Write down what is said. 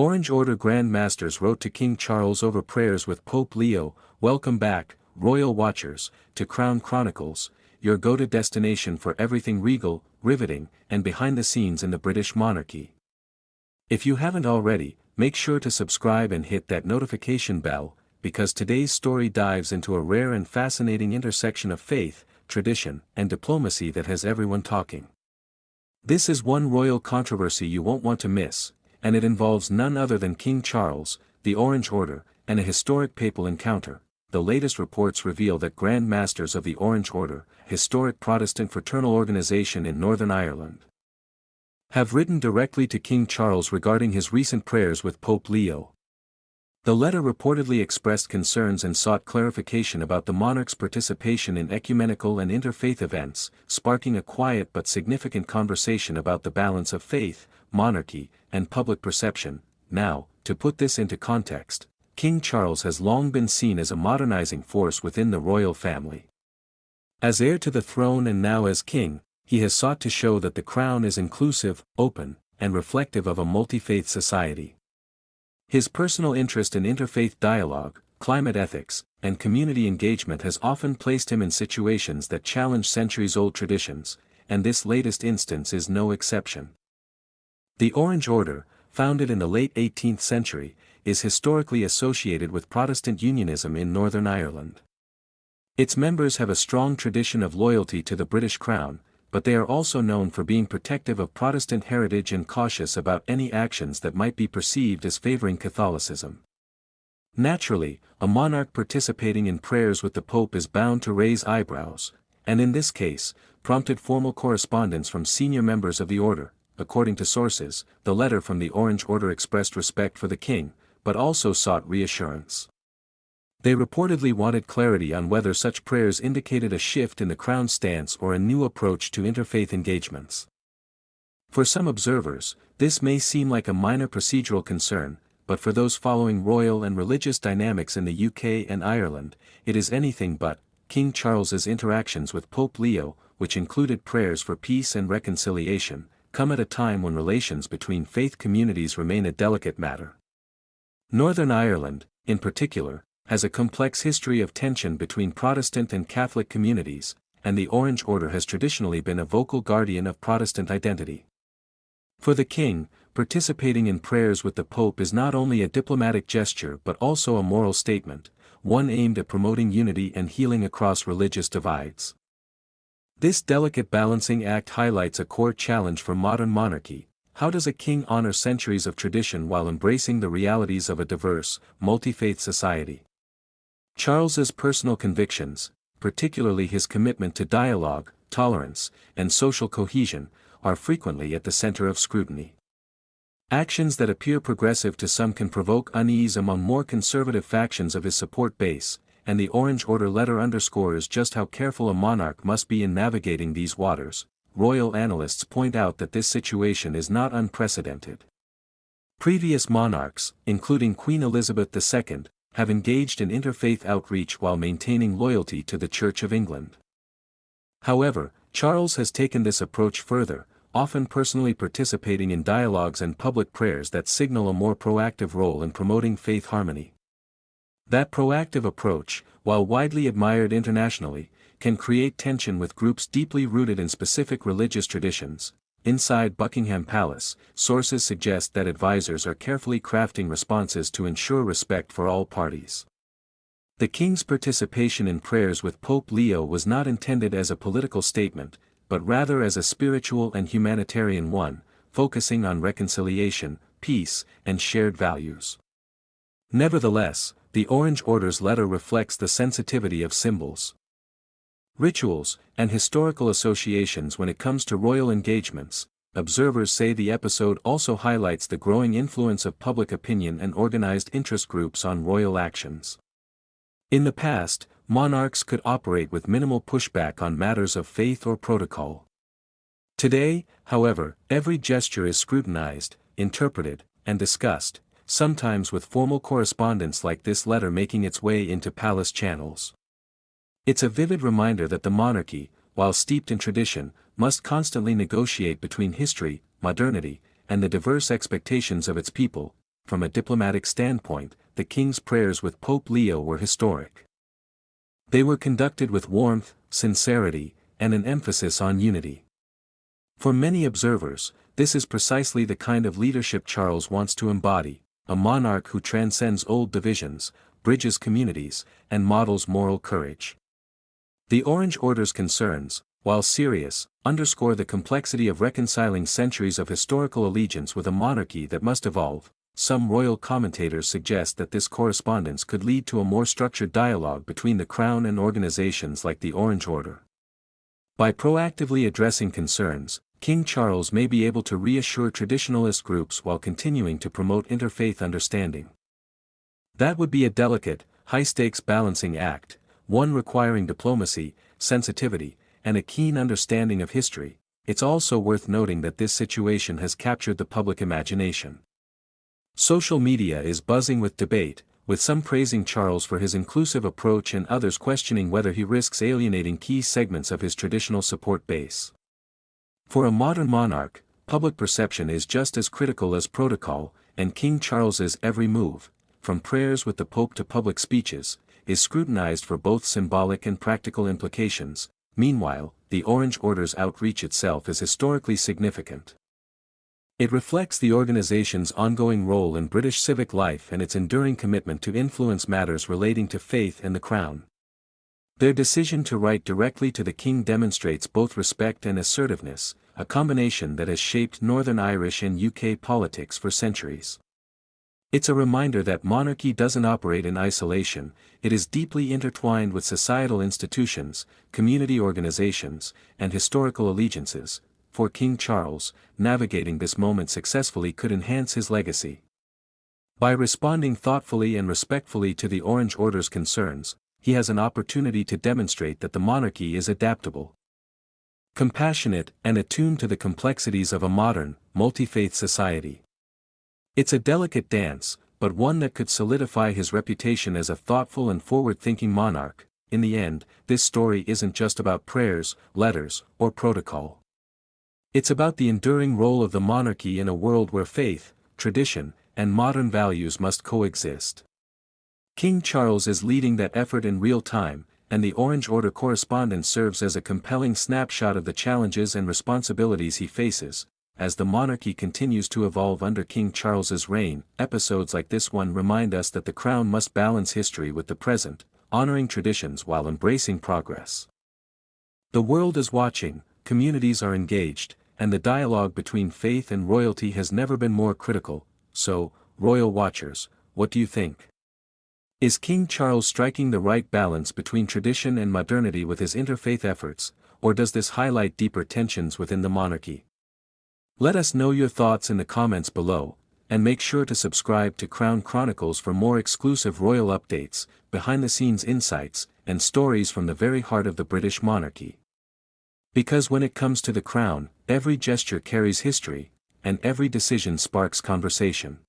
Orange Order Grand Masters wrote to King Charles over prayers with Pope Leo. Welcome back, Royal Watchers, to Crown Chronicles, your go-to destination for everything regal, riveting, and behind the scenes in the British monarchy. If you haven't already, make sure to subscribe and hit that notification bell, because today's story dives into a rare and fascinating intersection of faith, tradition, and diplomacy that has everyone talking. This is one royal controversy you won't want to miss, and it involves none other than King Charles, the Orange Order, and a historic papal encounter. The latest reports reveal that Grand Masters of the Orange Order, historic Protestant fraternal organization in Northern Ireland, have written directly to King Charles regarding his recent prayers with Pope Leo. The letter reportedly expressed concerns and sought clarification about the monarch's participation in ecumenical and interfaith events, sparking a quiet but significant conversation about the balance of faith, monarchy, and public perception. Now, to put this into context, King Charles has long been seen as a modernizing force within the royal family. As heir to the throne and now as king, he has sought to show that the crown is inclusive, open, and reflective of a multi-faith society. His personal interest in interfaith dialogue, climate ethics, and community engagement has often placed him in situations that challenge centuries-old traditions, and this latest instance is no exception. The Orange Order, founded in the late 18th century, is historically associated with Protestant unionism in Northern Ireland. Its members have a strong tradition of loyalty to the British Crown, but they are also known for being protective of Protestant heritage and cautious about any actions that might be perceived as favoring Catholicism. Naturally, a monarch participating in prayers with the Pope is bound to raise eyebrows, and in this case, prompted formal correspondence from senior members of the order. According to sources, the letter from the Orange Order expressed respect for the king, but also sought reassurance. They reportedly wanted clarity on whether such prayers indicated a shift in the crown's stance or a new approach to interfaith engagements. For some observers, this may seem like a minor procedural concern, but for those following royal and religious dynamics in the UK and Ireland, it is anything but. King Charles's interactions with Pope Leo, which included prayers for peace and reconciliation, come at a time when relations between faith communities remain a delicate matter. Northern Ireland, in particular, has a complex history of tension between Protestant and Catholic communities, and the Orange Order has traditionally been a vocal guardian of Protestant identity. For the king, participating in prayers with the Pope is not only a diplomatic gesture but also a moral statement, one aimed at promoting unity and healing across religious divides. This delicate balancing act highlights a core challenge for modern monarchy. How does a king honor centuries of tradition while embracing the realities of a diverse, multi-faith society? Charles's personal convictions, particularly his commitment to dialogue, tolerance, and social cohesion, are frequently at the center of scrutiny. Actions that appear progressive to some can provoke unease among more conservative factions of his support base, and the Orange Order letter underscores just how careful a monarch must be in navigating these waters. Royal analysts point out that this situation is not unprecedented. Previous monarchs, including Queen Elizabeth II, have engaged in interfaith outreach while maintaining loyalty to the Church of England. However, Charles has taken this approach further, often personally participating in dialogues and public prayers that signal a more proactive role in promoting faith harmony. That proactive approach, while widely admired internationally, can create tension with groups deeply rooted in specific religious traditions. Inside Buckingham Palace, sources suggest that advisors are carefully crafting responses to ensure respect for all parties. The king's participation in prayers with Pope Leo was not intended as a political statement, but rather as a spiritual and humanitarian one, focusing on reconciliation, peace, and shared values. Nevertheless, the Orange Order's letter reflects the sensitivity of symbols, rituals, and historical associations when it comes to royal engagements. Observers say the episode also highlights the growing influence of public opinion and organized interest groups on royal actions. In the past, monarchs could operate with minimal pushback on matters of faith or protocol. Today, however, every gesture is scrutinized, interpreted, and discussed, sometimes with formal correspondence like this letter making its way into palace channels. It's a vivid reminder that the monarchy, while steeped in tradition, must constantly negotiate between history, modernity, and the diverse expectations of its people. from a diplomatic standpoint, the king's prayers with Pope Leo were historic. They were conducted with warmth, sincerity, and an emphasis on unity. For many observers, this is precisely the kind of leadership Charles wants to embody, a monarch who transcends old divisions, bridges communities, and models moral courage. The Orange Order's concerns, while serious, underscore the complexity of reconciling centuries of historical allegiance with a monarchy that must evolve. Some royal commentators suggest that this correspondence could lead to a more structured dialogue between the Crown and organizations like the Orange Order. By proactively addressing concerns, King Charles may be able to reassure traditionalist groups while continuing to promote interfaith understanding. That would be a delicate, high-stakes balancing act, one requiring diplomacy, sensitivity, and a keen understanding of history. It's also worth noting that this situation has captured the public imagination. Social media is buzzing with debate, with some praising Charles for his inclusive approach and others questioning whether he risks alienating key segments of his traditional support base. For a modern monarch, public perception is just as critical as protocol, and King Charles's every move, from prayers with the Pope to public speeches, is scrutinized for both symbolic and practical implications. Meanwhile, the Orange Order's outreach itself is historically significant. It reflects the organization's ongoing role in British civic life and its enduring commitment to influence matters relating to faith and the Crown. Their decision to write directly to the King demonstrates both respect and assertiveness, a combination that has shaped Northern Irish and UK politics for centuries. It's a reminder that monarchy doesn't operate in isolation, it is deeply intertwined with societal institutions, community organizations, and historical allegiances. For King Charles, navigating this moment successfully could enhance his legacy. By responding thoughtfully and respectfully to the Orange Order's concerns, he has an opportunity to demonstrate that the monarchy is adaptable, compassionate, and attuned to the complexities of a modern, multi-faith society. It's a delicate dance, but one that could solidify his reputation as a thoughtful and forward-thinking monarch. In the end, this story isn't just about prayers, letters, or protocol. It's about the enduring role of the monarchy in a world where faith, tradition, and modern values must coexist. King Charles is leading that effort in real time, and the Orange Order correspondence serves as a compelling snapshot of the challenges and responsibilities he faces. As the monarchy continues to evolve under King Charles's reign, episodes like this one remind us that the Crown must balance history with the present, honoring traditions while embracing progress. The world is watching, communities are engaged, and the dialogue between faith and royalty has never been more critical. So, royal watchers, what do you think? Is King Charles striking the right balance between tradition and modernity with his interfaith efforts, or does this highlight deeper tensions within the monarchy? Let us know your thoughts in the comments below, and make sure to subscribe to Crown Chronicles for more exclusive royal updates, behind-the-scenes insights, and stories from the very heart of the British monarchy. Because when it comes to the Crown, every gesture carries history, and every decision sparks conversation.